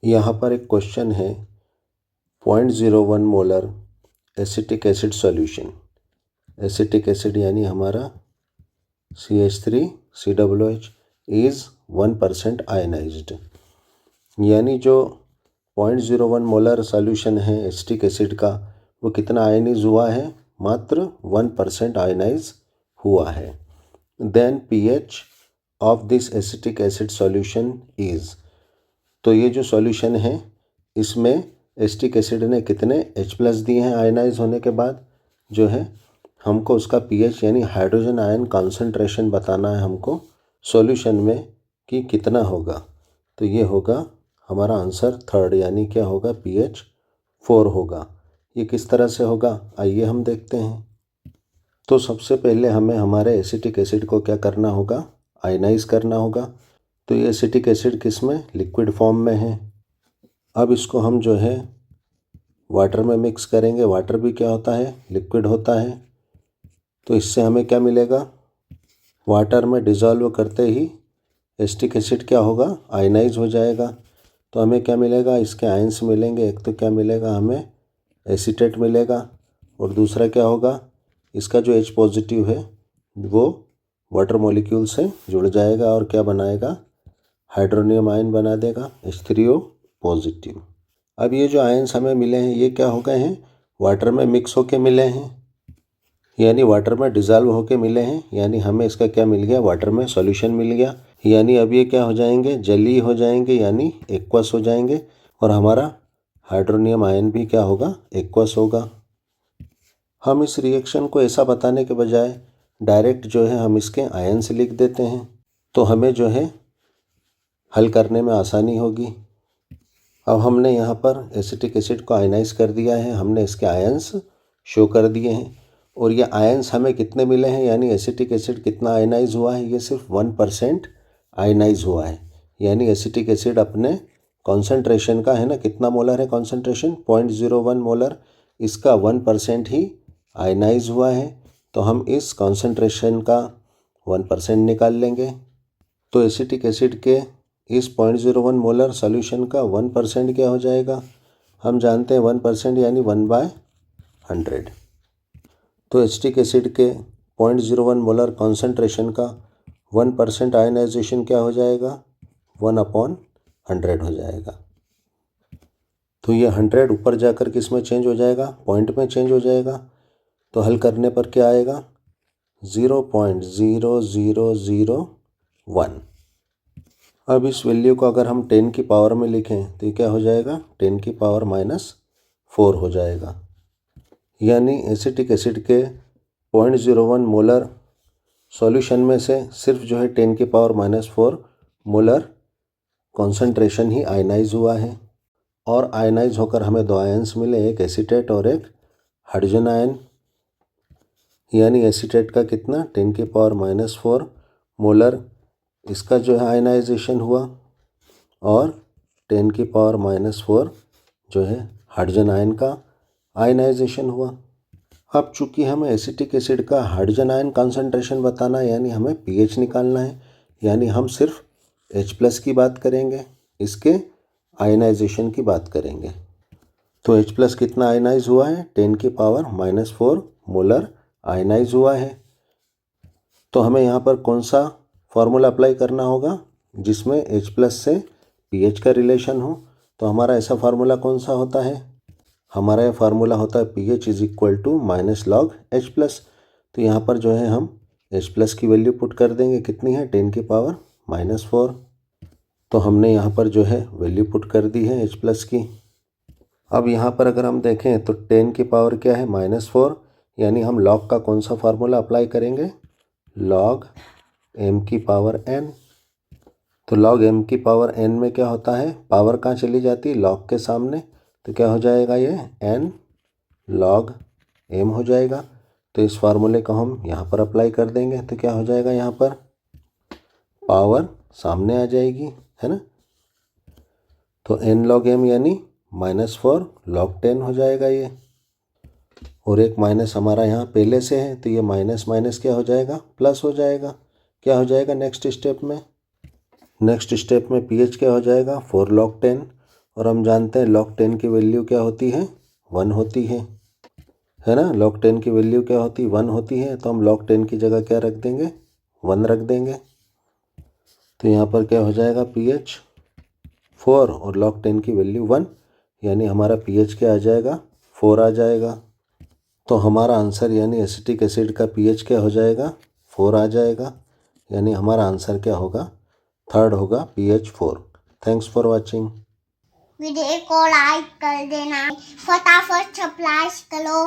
यहाँ पर एक क्वेश्चन है 0.01 molar acetic acid solution. Acetic acid यानी हमारा CH3COOH इज़ 1% आयनाइज्ड, यानी जो 0.01 मोलर सॉल्यूशन है एसिटिक एसिड का वो कितना आयनाइज हुआ है, मात्र 1% आयनाइज हुआ है। Then pH of this acetic acid solution is, तो ये जो सॉल्यूशन है इसमें एसिटिक एसिड ने कितने H+ दिए हैं आयनाइज होने के बाद, जो है हमको उसका pH यानी हाइड्रोजन आयन कॉन्सेंट्रेशन बताना है हमको सॉल्यूशन में कि कितना होगा। तो ये होगा हमारा आंसर थर्ड, यानी क्या होगा, pH 4 होगा। ये किस तरह से होगा आइए हम देखते हैं। तो सबसे पहले हमें हमारे एसिटिक एसिड को क्या करना होगा, आयनाइज करना होगा। तो ये एसिटिक एसिड किस में, लिक्विड फॉर्म में है। अब इसको हम जो है वाटर में मिक्स करेंगे। वाटर भी क्या होता है, लिक्विड होता है। तो इससे हमें क्या मिलेगा, वाटर में डिज़ोल्व करते ही एसिटिक एसिड क्या होगा, आयनाइज हो जाएगा। तो हमें क्या मिलेगा, इसके आयंस मिलेंगे। एक तो क्या मिलेगा, हमें एसीटेट मिलेगा, और दूसरा क्या होगा, इसका जो H+ है वो वाटर मॉलिक्यूल से जुड़ जाएगा और क्या बनाएगा, हाइड्रोनियम आयन बना देगा, H3O+। अब ये जो आयंस हमें मिले हैं ये क्या हो गए हैं, वाटर में मिक्स होके मिले हैं, यानी वाटर में डिज़ोल्व होके मिले हैं, यानी हमें इसका क्या मिल गया, वाटर में सॉल्यूशन मिल गया। यानी अब ये क्या हो जाएंगे, जलीय हो जाएंगे, यानी एक्वस हो जाएंगे, और हमारा हाइड्रोनियम आयन भी क्या होगा, एक्वस होगा। हम इस रिएक्शन को ऐसा बताने के बजाय डायरेक्ट जो है हम इसके आयंस लिख देते हैं, तो हमें जो है हल करने में आसानी होगी। अब हमने यहाँ पर एसिटिक एसिड को आयनाइज कर दिया है, हमने इसके आयंस शो कर दिए हैं, और ये आयंस हमें कितने मिले हैं, यानी एसिटिक एसिड कितना आयनाइज हुआ है, ये सिर्फ 1% आयनाइज हुआ है। यानी एसिटिक एसिड अपने कॉन्सेंट्रेशन का है ना, कितना मोलर है कॉन्सेंट्रेशन, 0.01 मोलर, इसका 1% ही आयनाइज हुआ है। तो हम इस कॉन्सेंट्रेशन का 1% निकाल लेंगे। तो एसिटिक एसिड के इस 0.01 मोलर सॉल्यूशन का 1% क्या हो जाएगा, हम जानते हैं 1% यानी 1/100। तो एसिटिक एसिड के 0.01 मोलर कॉन्सेंट्रेशन का 1% आयनाइजेशन क्या हो जाएगा, 1/100 हो जाएगा। तो ये 100 ऊपर जाकर किस में चेंज हो जाएगा, पॉइंट में चेंज हो जाएगा। तो हल करने पर क्या आएगा, 0.0001। अब इस वैल्यू को अगर हम 10 की पावर में लिखें तो ये क्या हो जाएगा, 10 की पावर -4 हो जाएगा। यानी एसिटिक एसिड के 0.01 मोलर सॉल्यूशन में से सिर्फ जो है 10 की पावर -4 मोलर कॉन्सेंट्रेशन ही आयनाइज हुआ है, और आयनाइज होकर हमें दो आयंस मिले, एक एसीटेट और एक हाइड्रोजन आयन। यानी एसीटेट का कितना, 10 की पावर -4 मोलर इसका जो है आयनाइजेशन हुआ, और 10 की पावर -4 जो है हाइड्रोजन आयन का आयनाइजेशन हुआ। अब चूंकि हमें एसिटिक एसिड का हाइड्रोजन आयन कॉन्सेंट्रेशन बताना है, यानी हमें pH निकालना है, यानी हम सिर्फ H+ की बात करेंगे, इसके आयनाइजेशन की बात करेंगे। तो H+ कितना आयनाइज हुआ है, 10 की पावर -4 मोलर आयनाइज हुआ है। तो हमें यहाँ पर कौन सा फॉर्मूला अप्लाई करना होगा, जिसमें H+ से pH का रिलेशन हो। तो हमारा ऐसा फार्मूला कौन सा होता है, हमारा यह फार्मूला होता है pH = -log H+। तो यहाँ पर जो है हम H+ की वैल्यू पुट कर देंगे, कितनी है, 10 की पावर -4। तो हमने यहाँ पर जो है वैल्यू पुट कर दी है H+ की। अब यहाँ पर अगर हम देखें तो 10 की पावर क्या है, -4, यानी हम log का कौन सा फार्मूला अप्लाई करेंगे, log m की पावर n। तो log m की पावर n में क्या होता है, पावर कहाँ चली जाती है, log के सामने, तो क्या हो जाएगा, ये n log m हो जाएगा। तो इस फार्मूले को हम यहाँ पर अप्लाई कर देंगे, तो क्या हो जाएगा, यहाँ पर पावर सामने आ जाएगी, है ना। तो n log m यानी -4 log 10 हो जाएगा ये, और एक माइनस हमारा यहाँ पहले से है, तो ये माइनस माइनस क्या हो जाएगा, प्लस हो जाएगा। क्या हो जाएगा नेक्स्ट स्टेप में, नेक्स्ट स्टेप में pH क्या हो जाएगा, 4 log 10, और हम जानते हैं log 10 की वैल्यू क्या होती है, 1 होती है ना। log 10 की वैल्यू क्या होती है, 1 होती है। तो हम log 10 की जगह क्या रख देंगे, 1 रख देंगे। तो यहाँ पर क्या हो जाएगा, pH 4 और log 10 की वैल्यू 1, यानी हमारा pH क्या आ जाएगा, 4 आ जाएगा। तो हमारा आंसर यानी एसिटिक एसिड का pH क्या हो जाएगा, 4 आ जाएगा। यानी हमारा आंसर क्या होगा, थर्ड होगा, pH 4। Thanks for watching. Video को लाइक कर देना, फटाफट सब्सक्राइब करो।